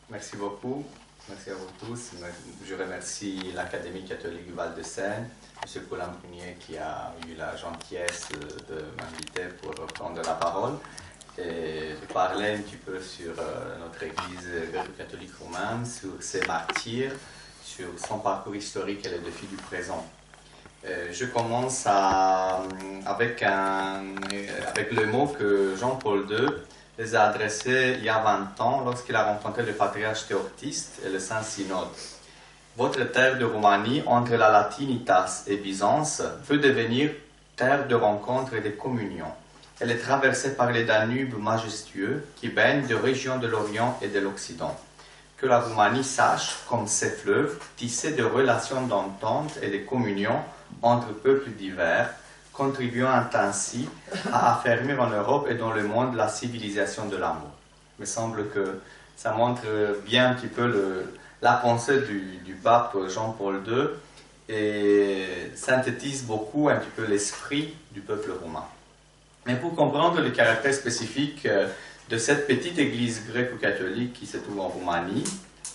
Merci beaucoup. Merci à vous tous. Je remercie l'Académie catholique du Val-de-Seine, M. Colin Brunier qui a eu la gentillesse de m'inviter pour prendre la parole et de parler un petit peu sur notre Église gréco-catholique romaine, sur ses martyrs, sur son parcours historique et les défis du présent. Je commence avec le mot que Jean-Paul II les a adressés il y a 20 ans lorsqu'il a rencontré le patriarche Théoctiste et le Saint-Synode. Votre terre de Roumanie, entre la Latinitas et Byzance, peut devenir terre de rencontre et de communion. Elle est traversée par les Danubes majestueux qui baignent de régions de l'Orient et de l'Occident. Que la Roumanie sache, comme ses fleuves, tisser des relations d'entente et de communion entre peuples divers, contribuant ainsi à affermir en Europe et dans le monde la civilisation de l'amour. Il me semble que ça montre bien un petit peu la pensée du pape Jean-Paul II et synthétise beaucoup un petit peu l'esprit du peuple roumain. Mais pour comprendre le caractère spécifique de cette petite église gréco-catholique qui se trouve en Roumanie,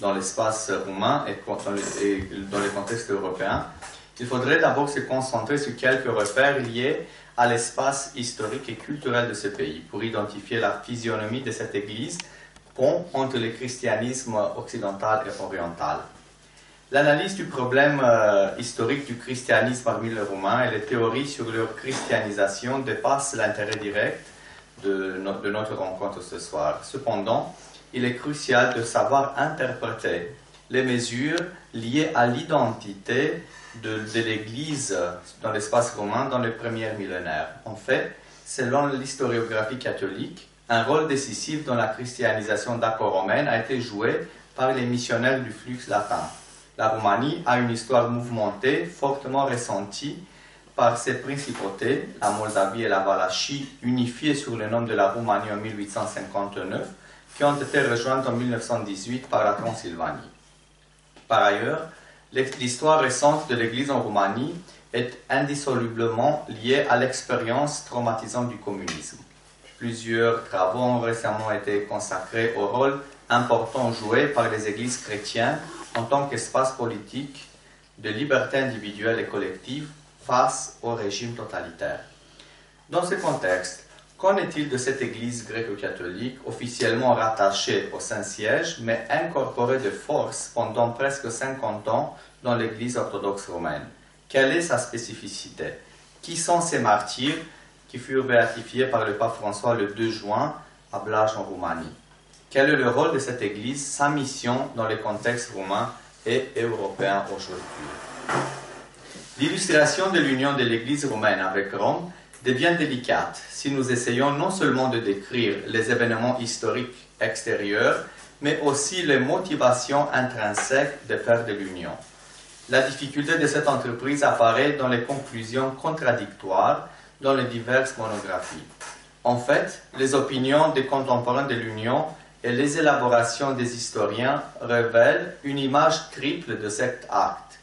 dans l'espace roumain et dans le contexte européen, il faudrait d'abord se concentrer sur quelques repères liés à l'espace historique et culturel de ce pays pour identifier la physionomie de cette église, pont entre le christianisme occidental et oriental. L'analyse du problème historique du christianisme parmi les Roumains et les théories sur leur christianisation dépassent l'intérêt direct de notre rencontre ce soir. Cependant, il est crucial de savoir interpréter les mesures liées à l'identité de l'Église dans l'espace romain dans les premiers millénaires. En fait, selon l'historiographie catholique, un rôle décisif dans la christianisation d'acro-romaine a été joué par les missionnaires du flux latin. La Roumanie a une histoire mouvementée, fortement ressentie par ses principautés, la Moldavie et la Valachie, unifiées sous le nom de la Roumanie en 1859, qui ont été rejointes en 1918 par la Transylvanie. Par ailleurs, l'histoire récente de l'Église en Roumanie est indissolublement liée à l'expérience traumatisante du communisme. Plusieurs travaux ont récemment été consacrés au rôle important joué par les églises chrétiennes en tant qu'espace politique de liberté individuelle et collective face au régime totalitaire. Dans ce contexte, qu'en est-il de cette église gréco-catholique officiellement rattachée au Saint-Siège, mais incorporée de force pendant presque 50 ans dans l'église orthodoxe romaine? Quelle est sa spécificité? Qui sont ces martyrs qui furent béatifiés par le pape François le 2 juin à Blaj en Roumanie? Quel est le rôle de cette église, sa mission dans le contexte roumain et européen aujourd'hui? L'illustration de l'union de l'église romaine avec Rome devient délicate si nous essayons non seulement de décrire les événements historiques extérieurs, mais aussi les motivations intrinsèques de faire de l'union. La difficulté de cette entreprise apparaît dans les conclusions contradictoires dans les diverses monographies. En fait, les opinions des contemporains de l'union et les élaborations des historiens révèlent une image triple de cet acte.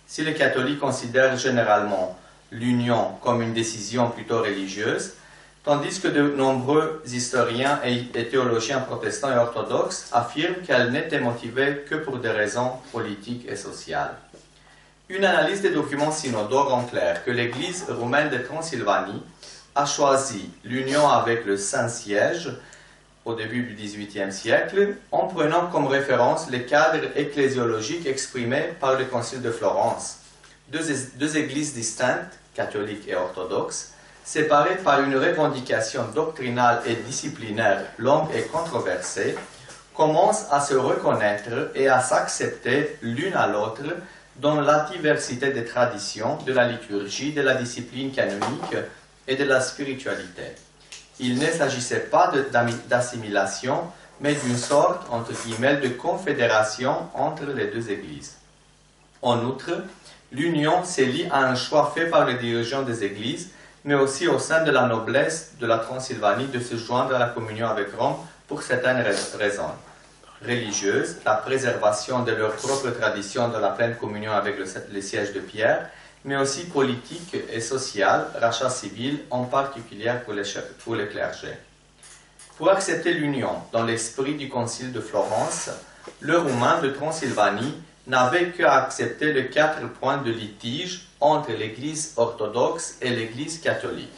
Si les catholiques considèrent généralement l'union comme une décision plutôt religieuse, tandis que de nombreux historiens et théologiens protestants et orthodoxes affirment qu'elle n'était motivée que pour des raisons politiques et sociales. Une analyse des documents synodaux rend clair que l'Église roumaine de Transylvanie a choisi l'union avec le Saint-Siège au début du XVIIIe siècle, en prenant comme référence les cadres ecclésiologiques exprimés par le Concile de Florence. Deux églises distinctes, catholiques et orthodoxes, séparées par une revendication doctrinale et disciplinaire longue et controversée, commencent à se reconnaître et à s'accepter l'une à l'autre dans la diversité des traditions, de la liturgie, de la discipline canonique et de la spiritualité. Il ne s'agissait pas d'assimilation, mais d'une sorte, entre guillemets, de confédération entre les deux églises. En outre, l'union s'est liée à un choix fait par les dirigeants des églises, mais aussi au sein de la noblesse de la Transylvanie de se joindre à la communion avec Rome pour certaines raisons. Religieuses, la préservation de leur propre tradition de la pleine communion avec le siège de Pierre, mais aussi politique et sociale, rachat civil, en particulier pour les clergés. Pour accepter l'union dans l'esprit du Concile de Florence, le Roumain de Transylvanie n'avait qu'à accepter les 4 points de litige entre l'Église orthodoxe et l'Église catholique.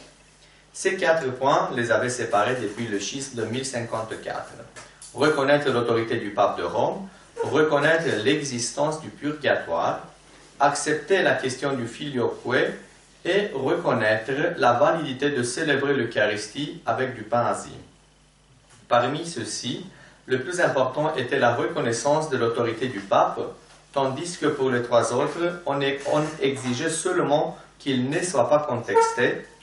Ces 4 points les avaient séparés depuis le schisme de 1054. Reconnaître l'autorité du pape de Rome, reconnaître l'existence du purgatoire, accepter la question du filioque et reconnaître la validité de célébrer l'Eucharistie avec du pain azime. Parmi ceux-ci, le plus important était la reconnaissance de l'autorité du pape, tandis que pour les 3 autres, on exigeait seulement qu'ils ne soient pas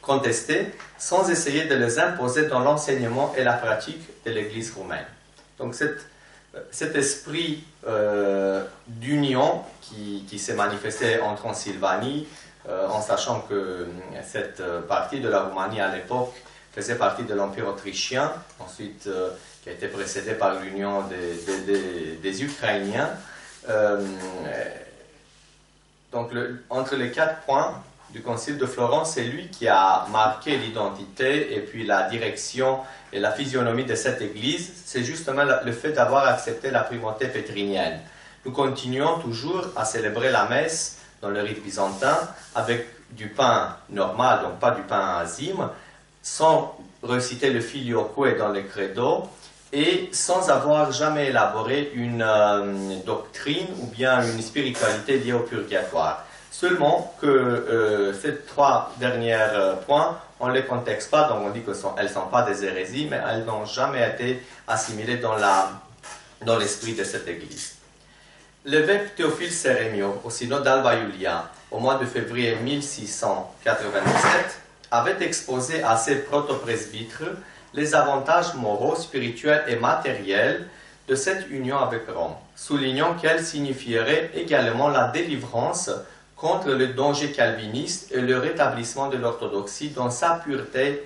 contestés, sans essayer de les imposer dans l'enseignement et la pratique de l'Église roumaine. Donc cet esprit d'union qui s'est manifesté en Transylvanie, en sachant que cette partie de la Roumanie à l'époque faisait partie de l'Empire autrichien, ensuite qui a été précédé par l'union des Ukrainiens. Donc entre les 4 points du Concile de Florence, c'est lui qui a marqué l'identité et puis la direction et la physionomie de cette Église. C'est justement le fait d'avoir accepté la primauté pétrinienne. Nous continuons toujours à célébrer la messe dans le rite byzantin avec du pain normal, donc pas du pain azime, sans reciter le filioque dans le credo et sans avoir jamais élaboré une doctrine ou bien une spiritualité liée au purgatoire. Seulement que ces 3 derniers points, on ne les contexte pas, donc on dit qu'elles ne sont pas des hérésies, mais elles n'ont jamais été assimilées dans l'esprit de cette Église. L'évêque Théophile Sérémio, au synode d'Alba Iulia, au mois de février 1697, avait exposé à ses protopresbytres les avantages moraux, spirituels et matériels de cette union avec Rome, soulignant qu'elle signifierait également la délivrance contre le danger calviniste et le rétablissement de l'orthodoxie dans sa pureté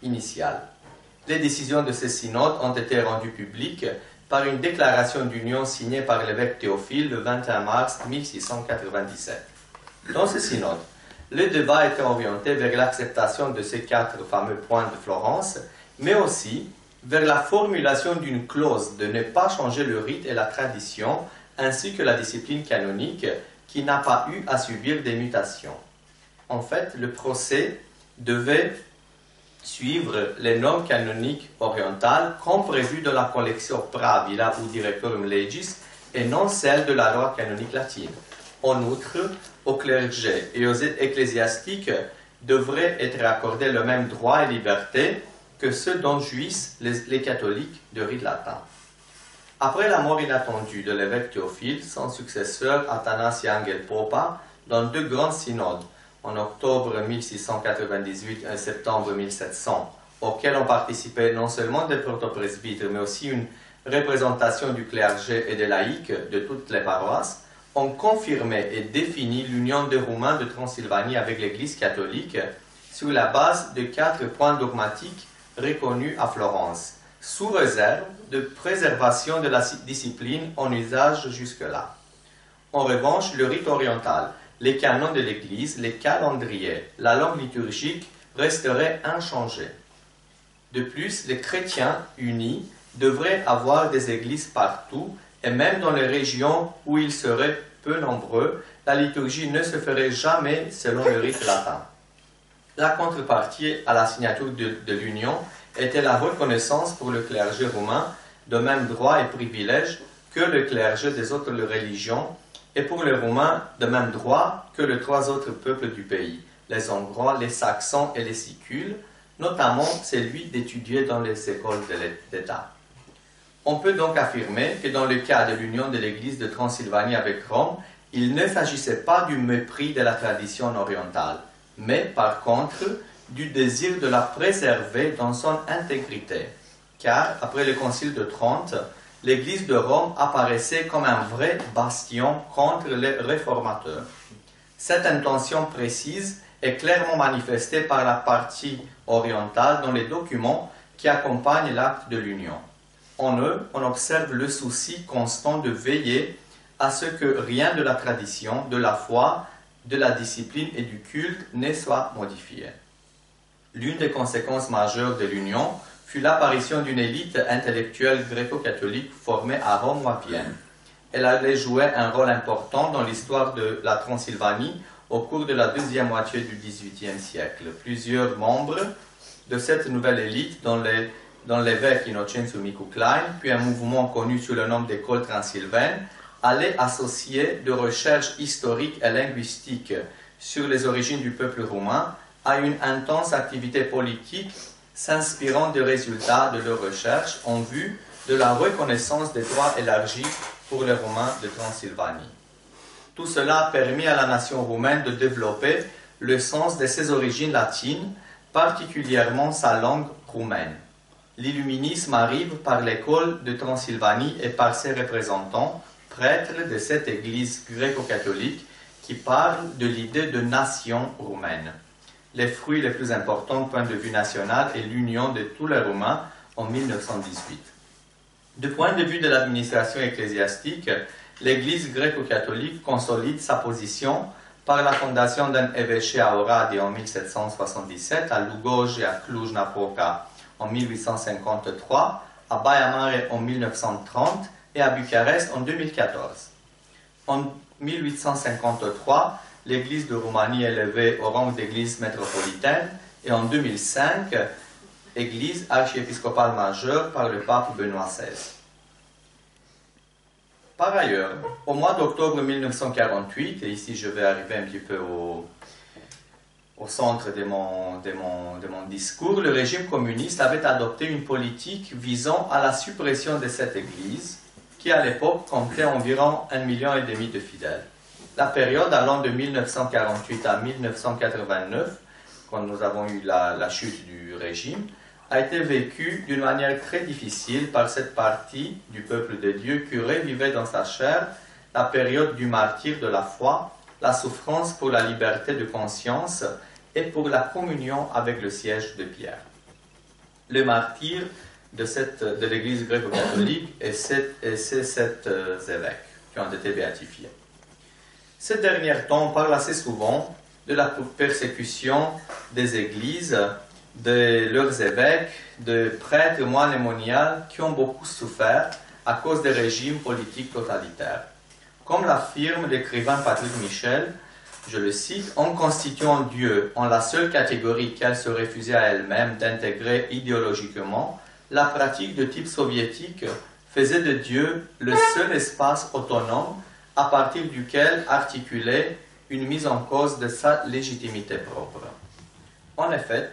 initiale. Les décisions de ce synode ont été rendues publiques par une déclaration d'union signée par l'évêque Théophile le 21 mars 1697. Dans ce synode, le débat était orienté vers l'acceptation de ces 4 fameux points de Florence, mais aussi vers la formulation d'une clause de ne pas changer le rite et la tradition, ainsi que la discipline canonique, qui n'a pas eu à subir des mutations. En fait, le procès devait suivre les normes canoniques orientales comme prévues dans la collection Pravila ou Directorium Legis et non celles de la loi canonique latine. En outre, aux clergés et aux ecclésiastiques devraient être accordés le même droit et liberté que ceux dont jouissent les catholiques de rite latin. Après la mort inattendue de l'évêque Théophile, son successeur Athanasia Angelpopa, dans 2 grands synodes, en octobre 1698 et septembre 1700, auxquels ont participé non seulement des protopresbytres, mais aussi une représentation du clergé et des laïcs de toutes les paroisses, ont confirmé et défini l'union des Roumains de Transylvanie avec l'Église catholique sur la base de 4 points dogmatiques reconnus à Florence, sous réserve de préservation de la discipline en usage jusque-là. En revanche, le rite oriental, les canons de l'Église, les calendriers, la langue liturgique resteraient inchangés. De plus, les chrétiens unis devraient avoir des églises partout, et même dans les régions où ils seraient peu nombreux, la liturgie ne se ferait jamais selon le rite latin. La contrepartie à la signature de l'union était la reconnaissance pour le clergé roumain de mêmes droits et privilèges que le clergé des autres religions, et pour les Roumains de mêmes droits que les 3 autres peuples du pays, les Hongrois, les Saxons et les Sicules, notamment celui d'étudier dans les écoles d'État. On peut donc affirmer que dans le cas de l'union de l'Église de Transylvanie avec Rome, il ne s'agissait pas du mépris de la tradition orientale, mais par contre du désir de la préserver dans son intégrité, car après le Concile de Trente, l'Église de Rome apparaissait comme un vrai bastion contre les réformateurs. Cette intention précise est clairement manifestée par la partie orientale dans les documents qui accompagnent l'acte de l'union. En eux, on observe le souci constant de veiller à ce que rien de la tradition, de la foi, de la discipline et du culte ne soit modifié. L'une des conséquences majeures de l'union fut l'apparition d'une élite intellectuelle gréco-catholique formée à Rome ou à Vienne. Elle allait jouer un rôle important dans l'histoire de la Transylvanie au cours de la deuxième moitié du XVIIIe siècle. Plusieurs membres de cette nouvelle élite, dont l'évêque Innocenzo Micu Klein, puis un mouvement connu sous le nom d'école transylvaine, allaient associer de recherches historiques et linguistiques sur les origines du peuple roumain à une intense activité politique s'inspirant des résultats de leurs recherches en vue de la reconnaissance des droits élargis pour les Roumains de Transylvanie. Tout cela a permis à la nation roumaine de développer le sens de ses origines latines, particulièrement sa langue roumaine. L'illuminisme arrive par l'école de Transylvanie et par ses représentants, prêtres de cette église gréco-catholique, qui parle de l'idée de nation roumaine. Les fruits les plus importants du point de vue national est l'union de tous les Roumains en 1918. Du point de vue de l'administration ecclésiastique, l'Église gréco-catholique consolide sa position par la fondation d'un évêché à Oradea en 1777, à Lugoj et à Cluj-Napoca en 1853, à Baia Mare en 1930 et à Bucarest en 2014. En 1853, l'Église de Roumanie est élevée au rang d'église métropolitaine et en 2005, Église archiépiscopale majeure par le pape Benoît XVI. Par ailleurs, au mois d'octobre 1948, et ici je vais arriver un petit peu au centre de mon discours, le régime communiste avait adopté une politique visant à la suppression de cette église, qui à l'époque comptait environ 1,5 million de fidèles. La période allant de 1948 à 1989, quand nous avons eu la chute du régime, a été vécue d'une manière très difficile par cette partie du peuple de Dieu qui revivait dans sa chair la période du martyre de la foi, la souffrance pour la liberté de conscience et pour la communion avec le siège de Pierre. Le martyr de l'Église gréco-catholique et ces 7 évêques qui ont été béatifiés. Ces derniers temps, on parle assez souvent de la persécution des églises, de leurs évêques, de prêtres, moines et moniales qui ont beaucoup souffert à cause des régimes politiques totalitaires. Comme l'affirme l'écrivain Patrick Michel, je le cite, « En constituant Dieu en la seule catégorie qu'elle se refusait à elle-même d'intégrer idéologiquement, la pratique de type soviétique faisait de Dieu le seul espace autonome à partir duquel articuler une mise en cause de sa légitimité propre. » En effet,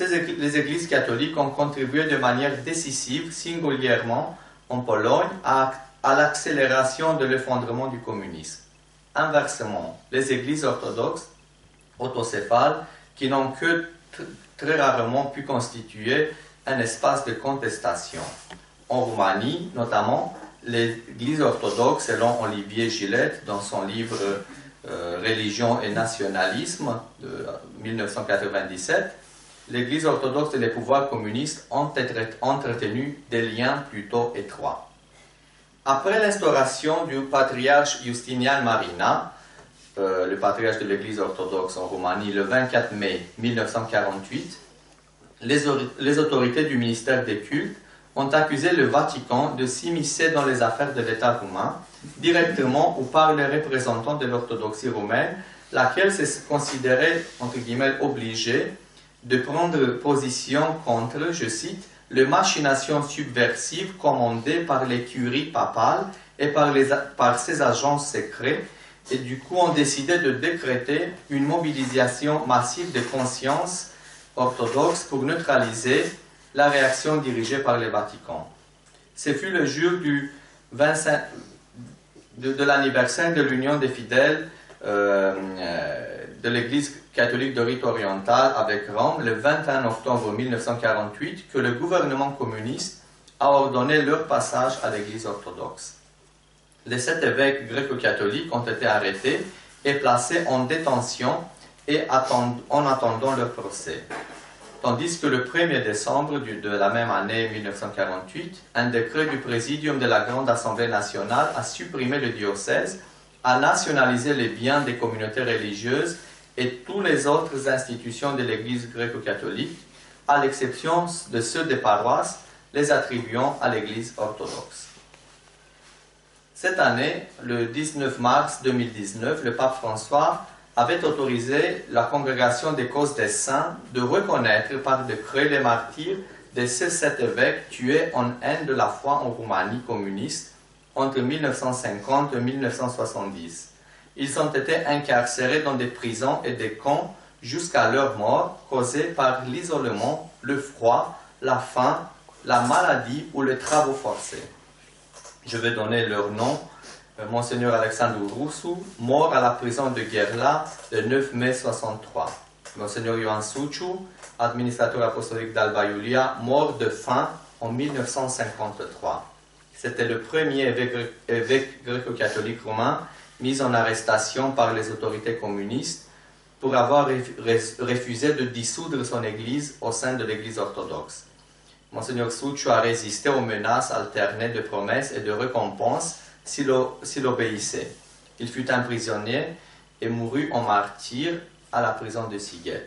les églises catholiques ont contribué de manière décisive, singulièrement en Pologne, à l'accélération de l'effondrement du communisme. Inversement, les églises orthodoxes autocéphales, qui n'ont que très rarement pu constituer un espace de contestation. En Roumanie, notamment, l'Église orthodoxe, selon Olivier Gillette, dans son livre Religion et nationalisme de 1997, l'Église orthodoxe et les pouvoirs communistes ont entretenu des liens plutôt étroits. Après l'instauration du patriarche Justinian Marina, le patriarche de l'Église orthodoxe en Roumanie, le 24 mai 1948, les autorités du ministère des cultes ont accusé le Vatican de s'immiscer dans les affaires de l'État roumain, directement ou par les représentants de l'orthodoxie roumaine, laquelle se considérait, entre guillemets, obligée de prendre position contre, je cite, les machinations subversives commandées par les curies papales et par ses agents secrets, et du coup ont décidé de décréter une mobilisation massive de consciences orthodoxes pour neutraliser la réaction dirigée par le Vatican. Ce fut le jour de l'anniversaire de l'union des fidèles de l'Église catholique de rite oriental avec Rome, le 21 octobre 1948, que le gouvernement communiste a ordonné leur passage à l'Église orthodoxe. Les 7 évêques gréco-catholiques ont été arrêtés et placés en détention en attendant leur procès. Tandis que le 1er décembre de la même année 1948, un décret du Présidium de la Grande Assemblée nationale a supprimé le diocèse, a nationalisé les biens des communautés religieuses et toutes les autres institutions de l'Église gréco-catholique, à l'exception de ceux des paroisses, les attribuant à l'Église orthodoxe. Cette année, le 19 mars 2019, le pape François avait autorisé la Congrégation des causes des saints de reconnaître par décret les martyrs de ces 7 évêques tués en haine de la foi en Roumanie communiste entre 1950 et 1970. Ils ont été incarcérés dans des prisons et des camps jusqu'à leur mort, causée par l'isolement, le froid, la faim, la maladie ou les travaux forcés. Je vais donner leur nom. Monseigneur Alexandru Rusu, mort à la prison de Gherla le 9 mai 63. Monseigneur Ioan Suciu, administrateur apostolique d'Alba Iulia, mort de faim en 1953. C'était le premier évêque gréco-catholique romain mis en arrestation par les autorités communistes pour avoir refusé de dissoudre son église au sein de l'église orthodoxe. Monseigneur Suciu a résisté aux menaces alternées de promesses et de récompenses s'il obéissait. Il fut emprisonné et mourut en martyr à la prison de Sighet.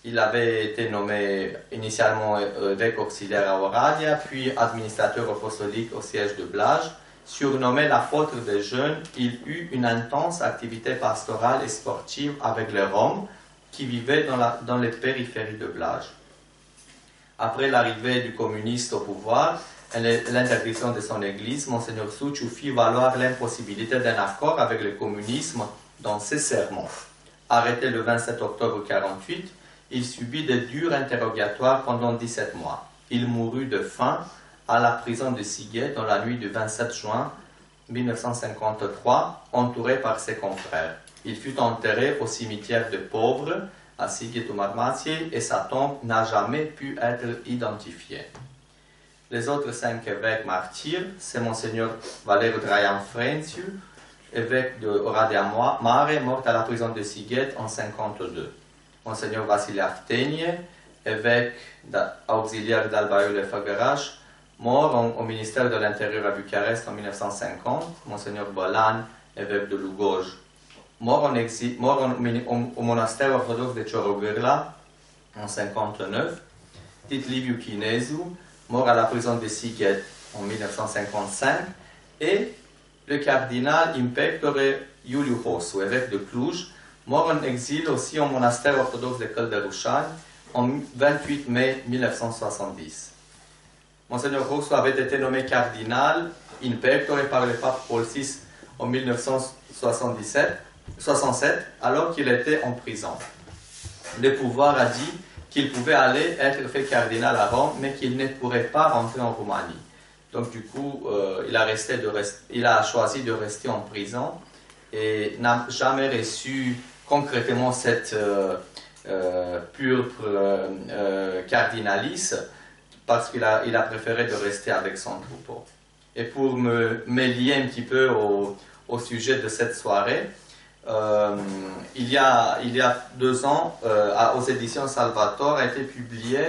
Il avait été nommé initialement évêque auxiliaire à Oradea, puis administrateur apostolique au siège de Blaj. Surnommé l'apôtre des jeunes, il eut une intense activité pastorale et sportive avec les Roms qui vivaient dans les périphéries de Blaj. Après l'arrivée du communiste au pouvoir et l'interdiction de son église, Monseigneur Suciu fit valoir l'impossibilité d'un accord avec le communisme dans ses sermons. Arrêté le 27 octobre 1948, il subit de durs interrogatoires pendant 17 mois. Il mourut de faim à la prison de Sighet dans la nuit du 27 juin 1953, entouré par ses confrères. Il fut enterré au cimetière de pauvres à Sighetul Marmației et sa tombe n'a jamais pu être identifiée. Les autres 5 évêques martyrs, c'est Monseigneur Valeriu Traian Frăințiu, évêque de Oradea Mare, mort à la prison de Sighet en 1952. Monseigneur Vasile Aftenie, évêque auxiliaire d'Alba Iulia Făgăraș, mort au ministère de l'Intérieur à Bucarest en 1950. Monseigneur Bolan, évêque de Lugoj, mort au monastère orthodoxe de Ciorogârla en 1959. Tit Liviu Chinezu, mort à la prison de Sighet en 1955. Et le cardinal impectore Iuliu Hosu, évêque de Cluj, mort en exil aussi au monastère orthodoxe de Căldărușani en 28 mai 1970. Monseigneur Hosu avait été nommé cardinal impectore par le pape Paul VI en 1967, alors qu'il était en prison. Le pouvoir a dit qu'il pouvait aller être fait cardinal à Rome, mais qu'il ne pourrait pas rentrer en Roumanie. Donc du coup, il a choisi de rester en prison et n'a jamais reçu concrètement cette purpre cardinalice parce qu'il a préféré de rester avec son troupeau. Et pour me lier un petit peu au sujet de cette soirée, il y a 2 ans, aux éditions Salvator, a été publié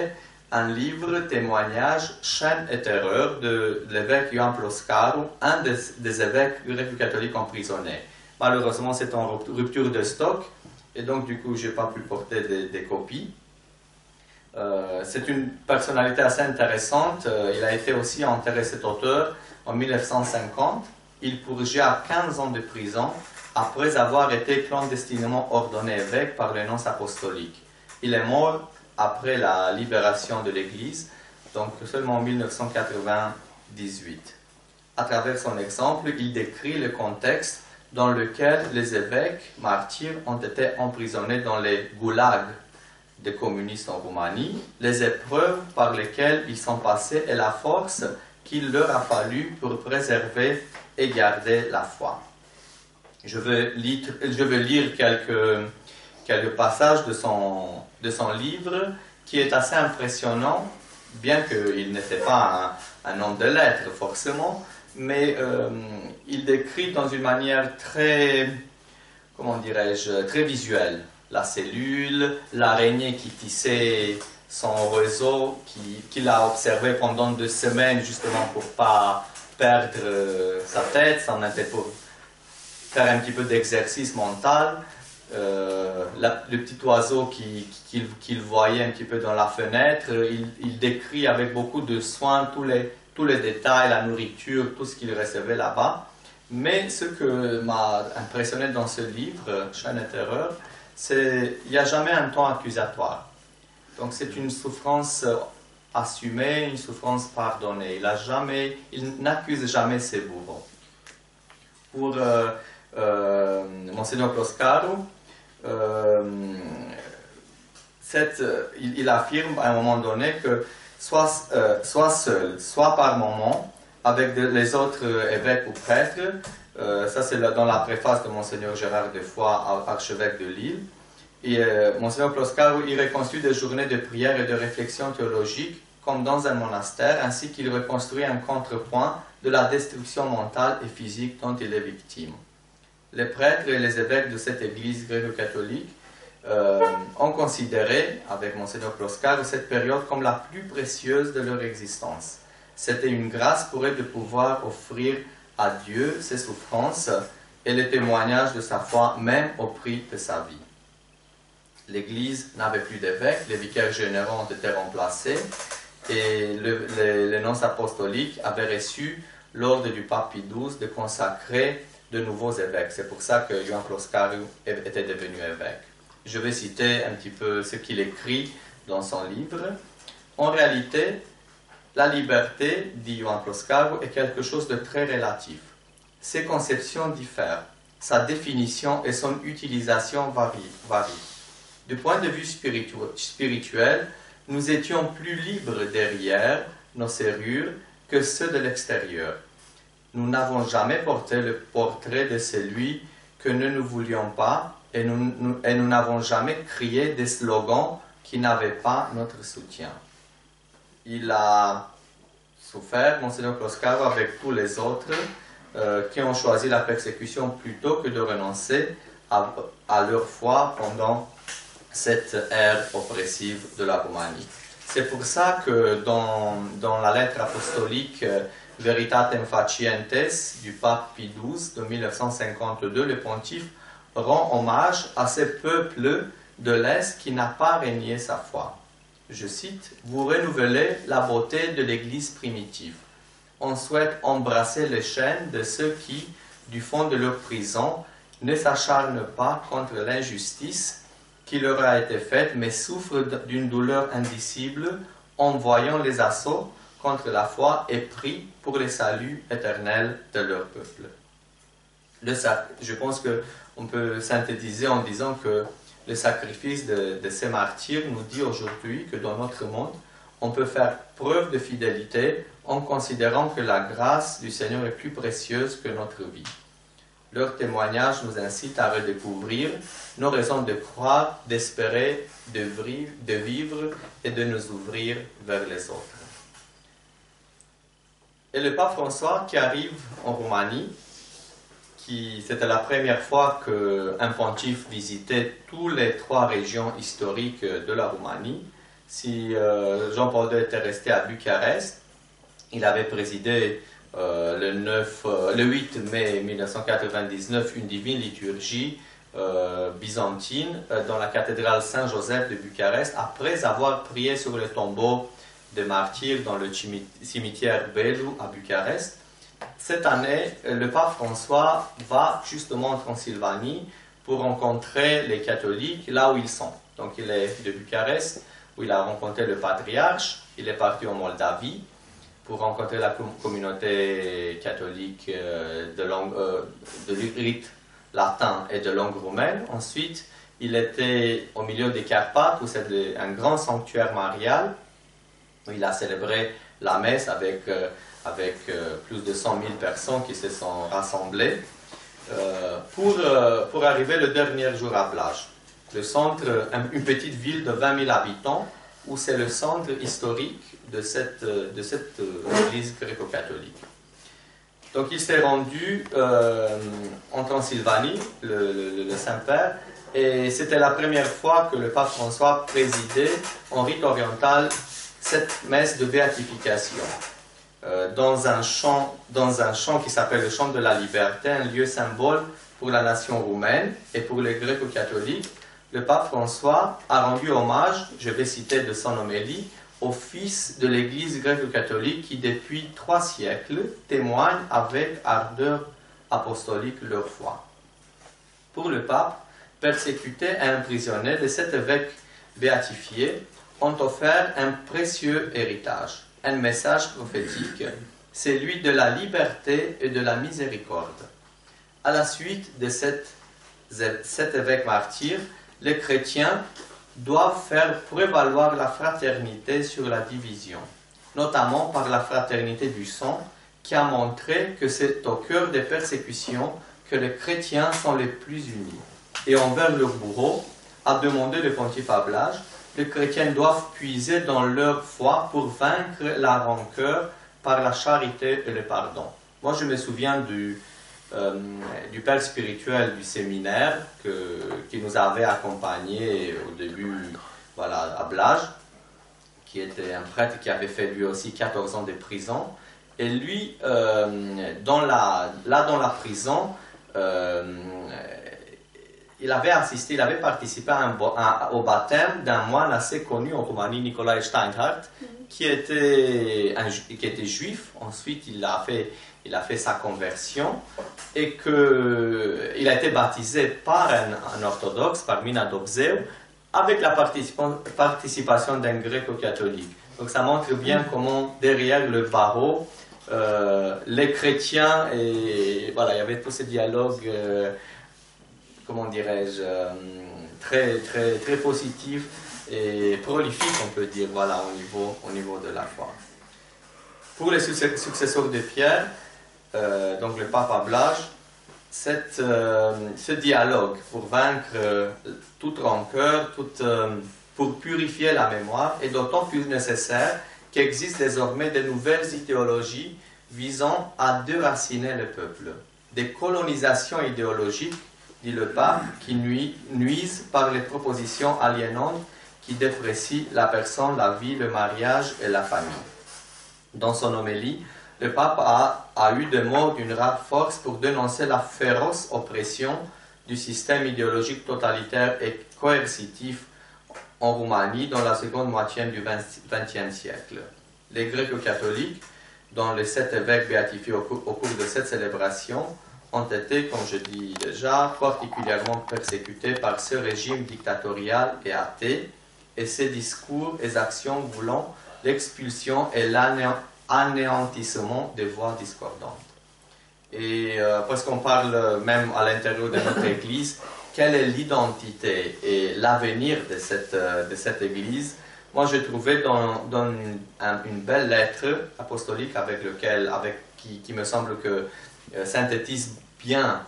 un livre témoignage Chaînes et terreurs de l'évêque Ioan Ploscaru, un des évêques gréco-catholiques emprisonnés. Malheureusement, c'est en rupture de stock et donc du coup, je n'ai pas pu porter des copies. C'est une personnalité assez intéressante. Il a été aussi enterré, cet auteur, en 1950. Il purgeait à 15 ans de prison après avoir été clandestinement ordonné évêque par les nonces apostoliques. Il est mort après la libération de l'Église, donc seulement en 1998. À travers son exemple, il décrit le contexte dans lequel les évêques martyrs ont été emprisonnés dans les goulags des communistes en Roumanie, les épreuves par lesquelles ils sont passés et la force qu'il leur a fallu pour préserver et garder la foi. Je vais lire quelques passages de son livre qui est assez impressionnant, bien qu'il n'était pas un homme de lettres forcément, mais il décrit dans une manière très, comment dirais-je, très visuelle la cellule, l'araignée qui tissait son réseau, qu'il a observé pendant 2 semaines justement pour ne pas perdre sa tête, c'en était pour faire un petit peu d'exercice mental. le petit oiseau qu'il voyait un petit peu dans la fenêtre, il décrit avec beaucoup de soin tous les détails, la nourriture, tout ce qu'il recevait là-bas. Mais ce que m'a impressionné dans ce livre, Chaîne et Terreur, c'est qu'il n'y a jamais un ton accusatoire. Donc c'est une souffrance assumée, une souffrance pardonnée. Il n'accuse jamais ses bourreaux. Pour Monseigneur Ploscaro, il affirme à un moment donné que soit seul, soit par moment, avec les autres évêques ou prêtres, ça c'est dans la préface de Monseigneur Gérard de Foix, archevêque de Lille, et Monseigneur Ploscaro, il reconstruit des journées de prière et de réflexion théologique comme dans un monastère, ainsi qu'il reconstruit un contrepoint de la destruction mentale et physique dont il est victime. Les prêtres et les évêques de cette église gréco-catholique ont considéré, avec Monseigneur Ploscaro, cette période comme la plus précieuse de leur existence. C'était une grâce pour eux de pouvoir offrir à Dieu ses souffrances et le témoignage de sa foi, même au prix de sa vie. L'Église n'avait plus d'évêques, les vicaires généraux ont été remplacés et les nonces apostoliques avaient reçu l'ordre du pape Pie XII de consacrer de nouveaux évêques. C'est pour ça que Ioan Ploscaro était devenu évêque. Je vais citer un petit peu ce qu'il écrit dans son livre. En réalité, la liberté, dit Ioan Ploscaro, est quelque chose de très relatif. Ses conceptions diffèrent, sa définition et son utilisation varient. Du point de vue spirituel, nous étions plus libres derrière nos serrures que ceux de l'extérieur. Nous n'avons jamais porté le portrait de celui que nous ne voulions pas et nous n'avons jamais crié des slogans qui n'avaient pas notre soutien. Il a souffert, Monseigneur Ploscaro, avec tous les autres qui ont choisi la persécution plutôt que de renoncer à leur foi pendant cette ère oppressive de la Roumanie. C'est pour ça que dans la lettre apostolique Veritatem Facientes du pape Pie XII de 1952, le pontife rend hommage à ces peuples de l'Est qui n'a pas renié sa foi. Je cite, « Vous renouvelez la beauté de l'Église primitive. On souhaite embrasser les chaînes de ceux qui, du fond de leur prison, ne s'acharnent pas contre l'injustice qui leur a été faite, mais souffrent d'une douleur indicible en voyant les assauts contre la foi et prient pour le salut éternel de leur peuple. » Je pense qu'on peut synthétiser en disant que le sacrifice de ces martyrs nous dit aujourd'hui que dans notre monde, on peut faire preuve de fidélité en considérant que la grâce du Seigneur est plus précieuse que notre vie. Leur témoignage nous incite à redécouvrir nos raisons de croire, d'espérer, de vivre et de nous ouvrir vers les autres. Et le pape François qui arrive en Roumanie, c'était la première fois qu'un pontife visitait toutes les 3 régions historiques de la Roumanie. Si Jean-Paul II était resté à Bucarest, il avait présidé le 8 mai 1999 une divine liturgie byzantine dans la cathédrale Saint-Joseph de Bucarest, après avoir prié sur le tombeau des martyrs dans le cimetière Bellu à Bucarest. Cette année, le pape François va justement en Transylvanie pour rencontrer les catholiques là où ils sont. Donc il est de Bucarest, où il a rencontré le patriarche, il est parti en Moldavie pour rencontrer la communauté catholique de rite latin et de langue roumaine. Ensuite, il était au milieu des Carpates, où c'est un grand sanctuaire marial, où il a célébré la messe avec plus de 100 000 personnes qui se sont rassemblées pour arriver le dernier jour à Blaj. Le centre, une petite ville de 20 000 habitants, où c'est le centre historique de cette église gréco-catholique. Donc il s'est rendu en Transylvanie, le Saint-Père, et c'était la première fois que le pape François présidait en rite oriental cette messe de béatification. dans un champ qui s'appelle le Champ de la Liberté, un lieu symbole pour la nation roumaine et pour les gréco-catholiques. Le pape François a rendu hommage, je vais citer de son homélie, aux fils de l'Église gréco-catholique qui depuis 3 siècles témoignent avec ardeur apostolique leur foi. Pour le pape, persécutés et emprisonnés, les 7 évêques béatifiés ont offert un précieux héritage, un message prophétique, celui de la liberté et de la miséricorde. À la suite de cet évêque martyr, les chrétiens doivent faire prévaloir la fraternité sur la division, notamment par la fraternité du sang, qui a montré que c'est au cœur des persécutions que les chrétiens sont les plus unis. Et envers leurs bourreaux, a demandé le pontife à Blage, les chrétiens doivent puiser dans leur foi pour vaincre la rancœur par la charité et le pardon. Moi, je me souviens du père spirituel du séminaire qui nous avait accompagnés au début, voilà, à Blage, qui était un prêtre qui avait fait lui aussi 14 ans de prison. Et lui, dans la prison, il avait participé au baptême d'un moine assez connu en Roumanie, Nicolae Steinhardt, qui était juif. Ensuite, il a fait sa conversion et il a été baptisé par un orthodoxe, par Mina Dobzeu, avec la participation d'un gréco-catholique. Donc ça montre bien comment derrière le barreau, les chrétiens, et voilà, il y avait tout ce dialogue, comment dirais-je, très, très, très positif et prolifique, on peut dire, voilà, au niveau de la foi. Pour les successeurs de Pierre, donc le pape Blage, ce dialogue pour vaincre toute rancœur, pour purifier la mémoire, est d'autant plus nécessaire qu'existent désormais de nouvelles idéologies visant à déraciner le peuple. Des colonisations idéologiques, dit le pape, qui nuisent par les propositions aliénantes qui déprécient la personne, la vie, le mariage et la famille. Dans son homélie, le pape a eu des mots d'une rare force pour dénoncer la féroce oppression du système idéologique totalitaire et coercitif en Roumanie dans la seconde moitié du XXe siècle. Les gréco-catholiques, dont les 7 évêques béatifiés au cours de cette célébration, ont été, comme je dis déjà, particulièrement persécutés par ce régime dictatorial et athée, et ses discours et actions voulant l'expulsion et l'anéantissement des voix discordantes. Et parce qu'on parle même à l'intérieur de notre Église, quelle est l'identité et l'avenir de cette Église? Moi, je trouvais dans une belle lettre apostolique qui me semble que synthétise bien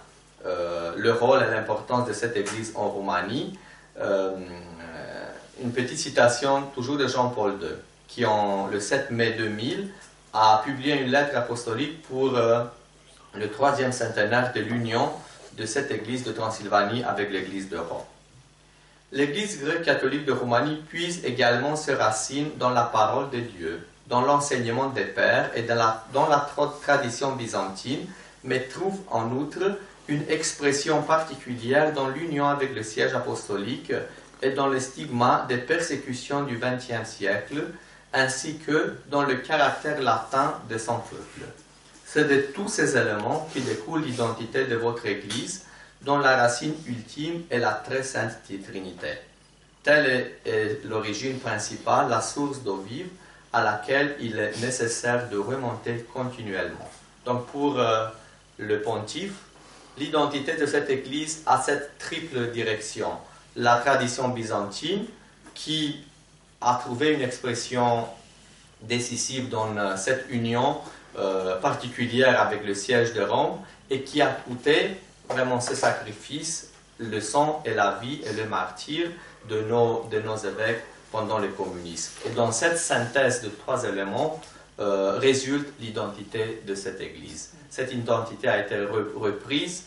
le rôle et l'importance de cette Église en Roumanie, une petite citation toujours de Jean-Paul II, qui le 7 mai 2000 a publié une lettre apostolique pour le 3e centenaire de l'union de cette Église de Transylvanie avec l'Église de Rome. L'Église grecque catholique de Roumanie puise également ses racines dans la parole de Dieu, dans l'enseignement des pères et dans la tradition byzantine, mais trouve en outre une expression particulière dans l'union avec le siège apostolique et dans les stigmas des persécutions du XXe siècle, ainsi que dans le caractère latin de son peuple. C'est de tous ces éléments qui découle l'identité de votre Église, dont la racine ultime est la très sainte Trinité. Telle est l'origine principale, la source d'eau vive, à laquelle il est nécessaire de remonter continuellement. Donc pour le pontife, l'identité de cette Église a cette triple direction. La tradition byzantine, qui a trouvé une expression décisive dans cette union particulière avec le siège de Rome, et qui a coûté vraiment ce sacrifice, le sang et la vie et le martyre de nos évêques pendant le communisme. Et dans cette synthèse de 3 éléments résulte l'identité de cette Église. Cette identité a été reprise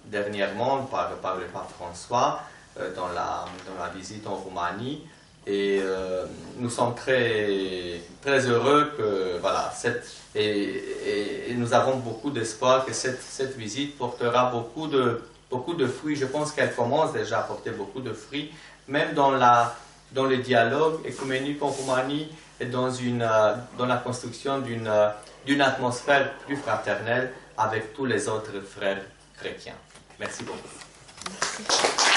dernièrement par le pape François dans la visite en Roumanie, Et nous sommes très, très heureux que, voilà, et nous avons beaucoup d'espoir que cette visite portera beaucoup de fruits. Je pense qu'elle commence déjà à porter beaucoup de fruits, même dans le dialogue écuménique en Roumanie et dans la construction d'une atmosphère plus fraternelle avec tous les autres frères chrétiens. Merci beaucoup. Merci.